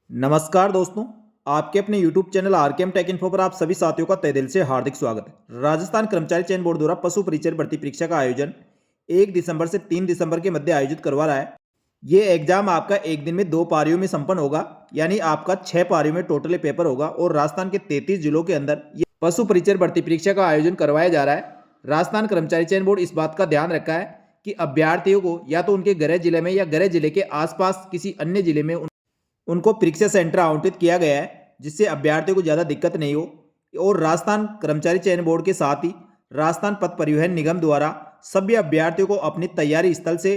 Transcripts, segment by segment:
नमस्कार दोस्तों, आपके अपने YouTube channel RKM take info पर आप सभी साथियों का तहे दिल से हार्दिक स्वागत है। राजस्थान कर्मचारी चयन बोर्ड द्वारा पशु परिचय भर्ती परीक्षा का आयोजन 1 दिसंबर से 3 दिसंबर के मध्य आयोजित करवा रहा है। ये एग्जाम आपका एक दिन में 2 पारियों में संपन्न होगा, यानी आपका 6 पारियों में टोटली पेपर होगा और राजस्थान के 33 जिलों के अंदर ये पशु परिचय भर्ती परीक्षा का आयोजन करवाया जा रहा है। राजस्थान कर्मचारी चयन बोर्ड इस बात का ध्यान रखा है कि अभ्यर्थियों को या तो उनके गृह जिले में या गृह जिले के आसपास किसी अन्य जिले में उनको परीक्षा सेंटर आवंटित किया गया है, जिससे अभ्यर्थियों को ज़्यादा दिक्कत नहीं हो। और राजस्थान कर्मचारी चयन बोर्ड के साथ ही राजस्थान पथ परिवहन निगम द्वारा सभी अभ्यर्थियों को अपनी तैयारी स्थल से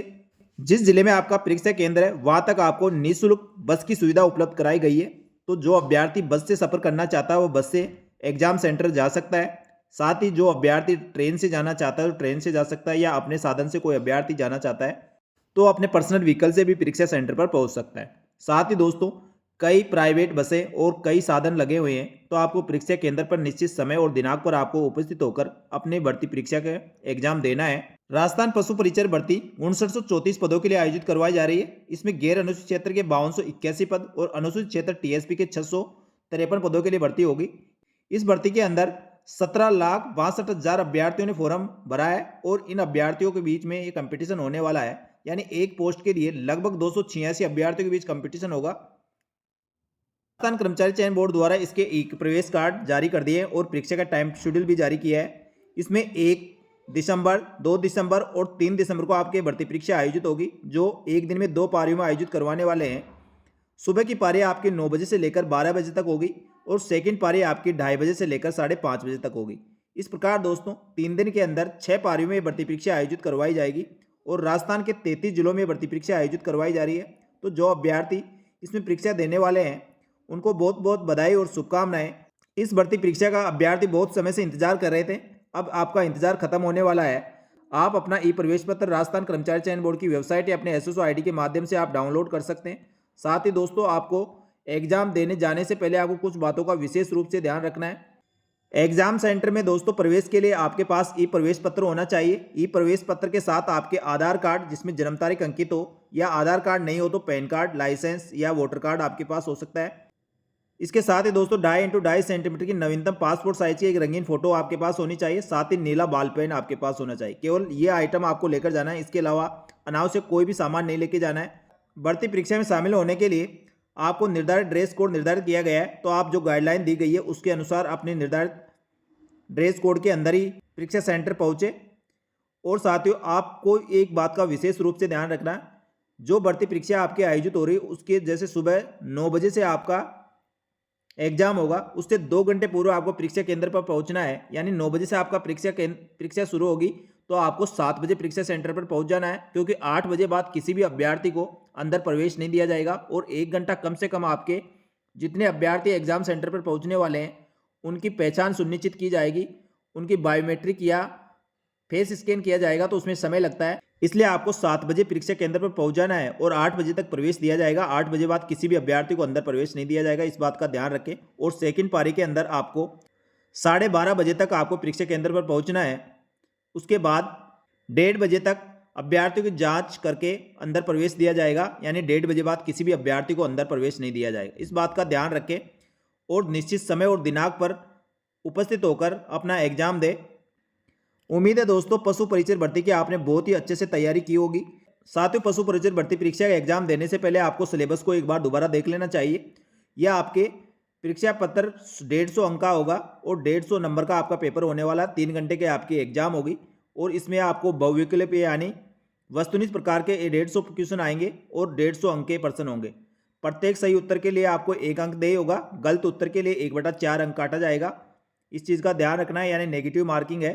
जिस जिले में आपका परीक्षा केंद्र है वहां तक आपको निःशुल्क बस की सुविधा उपलब्ध कराई गई है। तो जो अभ्यर्थी बस से सफर करना चाहता है वो बस से एग्जाम सेंटर जा सकता है। साथ ही जो अभ्यर्थी ट्रेन से जाना चाहता है वो ट्रेन से जा सकता है, या अपने साधन से कोई अभ्यर्थी जाना चाहता है तो अपने पर्सनल व्हीकल से भी परीक्षा सेंटर पर पहुंच सकता है। साथ ही दोस्तों, कई प्राइवेट बसें और कई साधन लगे हुए हैं, तो आपको परीक्षा केंद्र पर निश्चित समय और दिनांक पर आपको उपस्थित होकर अपने भर्ती परीक्षा का एग्जाम देना है। राजस्थान पशु परिचय भर्ती 5934 पदों के लिए आयोजित करवाई जा रही है। इसमें गैर अनुसूचित क्षेत्र के 5281 पद और अनुसूचित क्षेत्र टीएसपी के 653 पदों के लिए भर्ती होगी। इस भर्ती के अंदर 17,62,000 अभ्यर्थियों ने फॉर्म भरा है और इन अभ्यर्थियों के बीच में ये कंपटीशन होने वाला है, यानी एक पोस्ट के लिए लगभग 286 अभ्यर्थियों के बीच कंपटीशन होगा। राजस्थान कर्मचारी चयन बोर्ड द्वारा इसके एक प्रवेश कार्ड जारी कर दिए और परीक्षा का टाइम शेड्यूल भी जारी किया है। इसमें 1 दिसंबर, 2 दिसंबर और 3 दिसंबर को आपके भर्ती परीक्षा आयोजित होगी, जो एक दिन में 2 पारियों में आयोजित करवाने वाले हैं। सुबह की पारी आपकी 9 बजे से लेकर 12 बजे तक होगी और सेकंड पारी आपकी 2:30 बजे से लेकर 5:30 बजे तक होगी। इस प्रकार दोस्तों 3 दिन के अंदर 6 पारियों में भर्ती परीक्षा आयोजित करवाई जाएगी और राजस्थान के 33 जिलों में भर्ती परीक्षा आयोजित करवाई जा रही है। तो जो अभ्यर्थी इसमें परीक्षा देने वाले हैं उनको बहुत बहुत बधाई और शुभकामनाएं। इस भर्ती परीक्षा का अभ्यर्थी बहुत समय से इंतजार कर रहे थे, अब आपका इंतजार खत्म होने वाला है। आप अपना ई प्रवेश पत्र राजस्थान कर्मचारी चयन बोर्ड की वेबसाइट या अपने एसएसओ आईडी के माध्यम से आप डाउनलोड कर सकते हैं। साथ ही दोस्तों, आपको एग्जाम देने जाने से पहले आपको कुछ बातों का विशेष रूप से ध्यान रखना है। एग्जाम सेंटर में दोस्तों प्रवेश के लिए आपके पास ई प्रवेश पत्र होना चाहिए। ई प्रवेश पत्र के साथ आपके आधार कार्ड जिसमें जन्म तारीख अंकित हो, या आधार कार्ड नहीं हो तो पैन कार्ड, लाइसेंस या वोटर कार्ड आपके पास हो सकता है। इसके साथ ही दोस्तों 2.5 सेंटीमीटर की नवीनतम पासपोर्ट साइज की एक रंगीन फोटो आपके पास होनी चाहिए। साथ ही नीला बाल पेन आपके पास होना चाहिए। केवल ये आइटम आपको लेकर जाना है, इसके अलावा अनावश्यक कोई भी सामान नहीं लेके जाना है। भर्ती परीक्षा में शामिल होने के लिए आपको निर्धारित ड्रेस कोड निर्धारित किया गया है, तो आप जो गाइडलाइन दी गई है उसके अनुसार अपने निर्धारित ड्रेस कोड के अंदर ही परीक्षा सेंटर पहुंचे। और साथियों, आपको एक बात का विशेष रूप से ध्यान रखना है, जो भर्ती परीक्षा आपकी आयोजित हो रही है उसके जैसे सुबह 9 बजे से आपका एग्जाम होगा, उससे 2 घंटे पूर्व आपको परीक्षा केंद्र पर पहुंचना है। यानी 9 बजे से आपका परीक्षा शुरू होगी तो आपको 7 बजे परीक्षा सेंटर पर पहुंच जाना है, क्योंकि 8 बजे बाद किसी भी अभ्यर्थी को अंदर प्रवेश नहीं दिया जाएगा। और 1 घंटा कम से कम आपके जितने अभ्यर्थी एग्जाम सेंटर पर पहुंचने वाले हैं उनकी पहचान सुनिश्चित की जाएगी, उनकी बायोमेट्रिक या फेस स्कैन किया जाएगा, तो उसमें समय लगता है। इसलिए आपको 7 बजे परीक्षा केंद्र पर पहुंच जाना है और 8 बजे तक प्रवेश दिया जाएगा। 8 बजे बाद किसी भी अभ्यर्थी को अंदर प्रवेश नहीं दिया जाएगा, इस बात का ध्यान रखें। और सेकंड पारी के अंदर आपको 12:30 बजे तक आपको परीक्षा केंद्र पर पहुंचना है। उसके बाद 1:30 बजे तक अभ्यर्थियों की जांच करके अंदर प्रवेश दिया जाएगा, यानी 1:30 बजे बाद किसी भी अभ्यर्थी को अंदर प्रवेश नहीं दिया जाएगा। इस बात का ध्यान रखें और निश्चित समय और दिनांक पर उपस्थित होकर अपना एग्जाम दें। उम्मीद है दोस्तों पशु परिचय भर्ती की आपने बहुत ही अच्छे से तैयारी की होगी। साथ ही पशु परिचय भर्ती परीक्षा का एग्जाम देने से पहले आपको सिलेबस को एक बार दोबारा देख लेना चाहिए। यह आपके परीक्षा पत्र 150 अंक का होगा और 150 नंबर का आपका पेपर होने वाला। 3 घंटे के आपकी एग्जाम होगी और इसमें आपको बहुविकल्प यानी वस्तुनिष्ठ प्रकार के 150 क्वेश्चन आएंगे और 150 अंक के प्रश्न होंगे। प्रत्येक सही उत्तर के लिए आपको 1 अंक दे होगा, गलत उत्तर के लिए 1/4 अंक काटा जाएगा। इस चीज़ का ध्यान रखना है, यानी नेगेटिव मार्किंग है।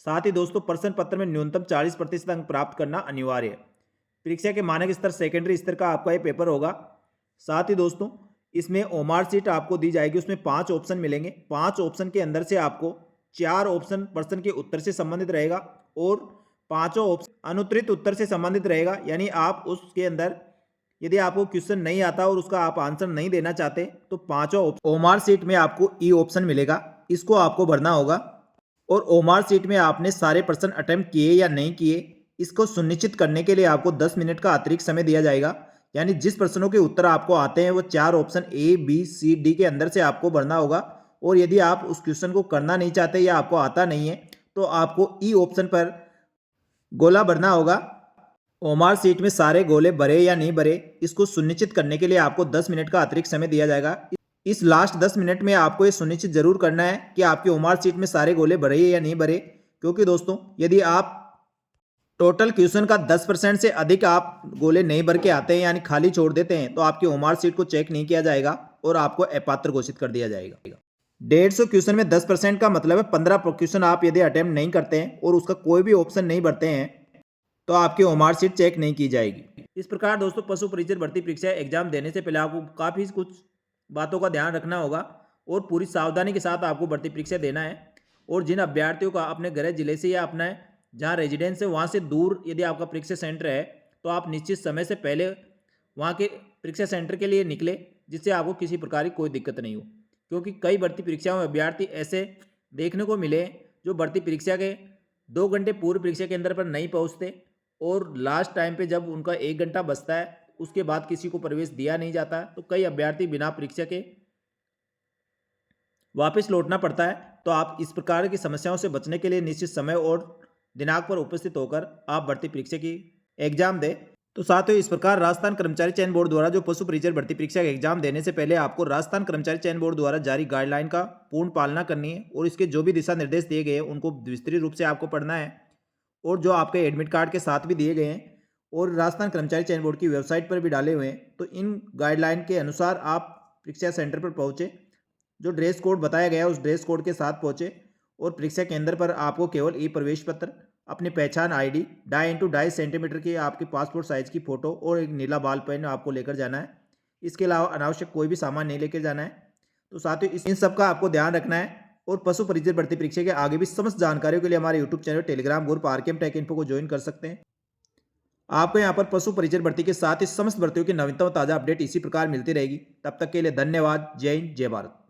साथ ही दोस्तों प्रश्न पत्र में न्यूनतम 40% अंक प्राप्त करना अनिवार्य है। परीक्षा के मानक स्तर सेकेंडरी स्तर का आपका ये पेपर होगा। साथ ही दोस्तों इसमें ओमार सीट आपको दी जाएगी, उसमें 5 ऑप्शन मिलेंगे। 5 ऑप्शन के अंदर से आपको 4 ऑप्शन प्रश्न के उत्तर से संबंधित रहेगा और 5 ऑप्शन अनुत्तरित उत्तर से संबंधित रहेगा। यानी आप उसके अंदर यदि आपको क्वेश्चन नहीं आता और उसका आप आंसर नहीं देना चाहते तो 5 ओमार सीट में आपको ई ऑप्शन मिलेगा, इसको आपको भरना होगा। और ओमार सीट में आपने सारे प्रश्न अटेम्प्ट किए या नहीं किए, इसको सुनिश्चित करने के लिए आपको 10 मिनट का अतिरिक्त समय दिया जाएगा। यानी जिस प्रश्नों के उत्तर आपको आते हैं वो 4 option A, B, C, D के अंदर से आपको भरना होगा। और यदि आप उस क्वेश्चन को करना नहीं चाहते या आपको आता नहीं है तो आपको ई ऑप्शन पर गोला भरना होगा। ओमार सीट में सारे गोले भरे या नहीं भरे, इसको सुनिश्चित करने के लिए आपको 10 मिनट का अतिरिक्त समय दिया जाएगा। इस लास्ट 10 मिनट में आपको ये सुनिश्चित जरूर करना है कि आपके ओमार सीट में सारे गोले भरे या नहीं भरे, क्योंकि दोस्तों यदि आप टोटल क्वेश्चन का 10% से अधिक आप गोले नहीं भर के आते हैं यानी खाली छोड़ देते हैं तो आपकी ओमार सीट को चेक नहीं किया जाएगा और आपको अपात्र घोषित कर दिया जाएगा। 150 क्वेश्चन में 10% का मतलब है 15 क्वेश्चन आप यदि अटेम्प्ट नहीं करते हैं और उसका कोई भी ऑप्शन नहीं भरते हैं तो आपकी ओमार सीट चेक नहीं की जाएगी। इस प्रकार दोस्तों पशु परिचर भर्ती परीक्षा एग्जाम देने से पहले आपको काफ़ी कुछ बातों का ध्यान रखना होगा और पूरी सावधानी के साथ आपको भर्ती परीक्षा देना है। और जिन अभ्यर्थियों का अपने गृह जिले से या अपना जहाँ रेजिडेंस है वहाँ से दूर यदि आपका परीक्षा सेंटर है तो आप निश्चित समय से पहले वहाँ के परीक्षा सेंटर के लिए निकले, जिससे आपको किसी प्रकार की कोई दिक्कत नहीं हो। क्योंकि कई भर्ती परीक्षाओं में अभ्यर्थी ऐसे देखने को मिले जो भर्ती परीक्षा के 2 घंटे पूर्व परीक्षा केंद्र पर नहीं पहुँचते और लास्ट टाइम पे जब उनका 1 घंटा बचता है उसके बाद किसी को प्रवेश दिया नहीं जाता, तो कई अभ्यर्थी बिना परीक्षा के वापस लौटना पड़ता है। तो आप इस प्रकार की समस्याओं से बचने के लिए निश्चित समय और दिनांक पर उपस्थित होकर आप भर्ती परीक्षा की एग्जाम दें। तो साथियों इस प्रकार राजस्थान कर्मचारी चयन बोर्ड द्वारा जो पशु परिचर भर्ती परीक्षा का एग्जाम देने से पहले आपको राजस्थान कर्मचारी चयन बोर्ड द्वारा जारी गाइडलाइन का पूर्ण पालना करनी है और इसके जो भी दिशा निर्देश दिए गए हैं उनको विस्तृत रूप से आपको पढ़ना है और जो आपके एडमिट कार्ड के साथ भी दिए गए हैं और राजस्थान कर्मचारी चयन बोर्ड की वेबसाइट पर भी डाले हुए हैं। तो इन गाइडलाइन के अनुसार आप परीक्षा सेंटर पर पहुँचे, जो ड्रेस कोड बताया गया है उस ड्रेस कोड के साथ पहुँचे और परीक्षा केंद्र पर आपको केवल ई प्रवेश पत्र, अपनी पहचान आईडी, 2.5x2 सेंटीमीटर की आपकी पासपोर्ट साइज की फ़ोटो और एक नीला बाल पेन आपको लेकर जाना है। इसके अलावा अनावश्यक कोई भी सामान नहीं लेकर जाना है। तो साथियों इन सब का आपको ध्यान रखना है और पशु परिचर भर्ती परीक्षा के आगे भी समस्त जानकारियों के लिए हमारे YouTube channel Telegram group RKM take info को ज्वाइन कर सकते हैं। आपको यहाँ पर पशु परिचर भर्ती के साथ ही समस्त भर्तियों की नवीनतम ताज़ा अपडेट इसी प्रकार मिलती रहेगी। तब तक के लिए धन्यवाद। जय हिंद, जय भारत।